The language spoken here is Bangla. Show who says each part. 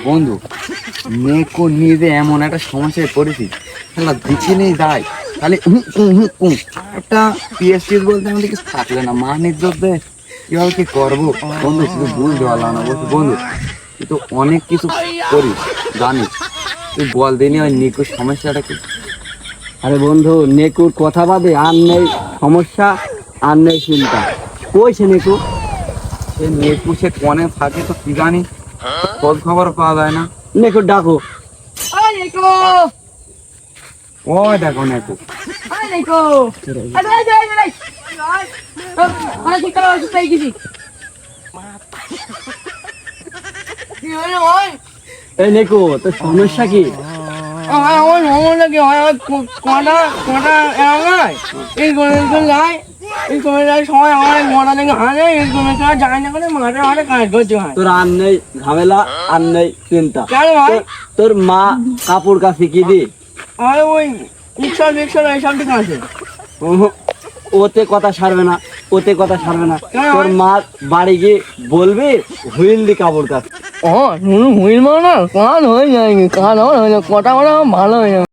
Speaker 1: বন্ধু, নেকো নিজে এমন একটা সমস্যায় পড়েছি, খেলা দিচ্ছে নেই দায়, তাহলে একটা পিএসটিস বলতে আমাদের কিছু থাকলে না, মান ইজ্জত দেয়, কিভাবে কি করবো বন্ধু কিছু বুঝতে পারলাম না। বলছি বন্ধু, তুই তো অনেক কিছু করিস, জানিস, তুই বল দিনি ওই নিকুর সমস্যাটা কি?
Speaker 2: আরে বন্ধু, নেকুর কথা বাদে আর নেই সমস্যা, আর নেই চিন্তা। কই সে নেকু?
Speaker 1: সে নেকু সে কনে থাকে তো কি জানি, খোঁজ খবর পাওয়া যায় না।
Speaker 2: নেকুর ডাকো।
Speaker 1: ওই দেখো নেকু।
Speaker 2: এই নেকু, তোর সমস্যা কি? তোর আর নেই ঝামেলা, আর নেই চিন্তা। তোর মা কাপড় কাছে কি দি? ওতে কথা সারবে না, ওতে কথা সারবে না। তোর মা বাড়ি গিয়ে বলবি হুইল দি কাপড় কাছে।
Speaker 3: হুইল মারো না, কান হয়ে যায়, কান হয়ে যায়, কটা মানে ভালো হয়ে যাবে।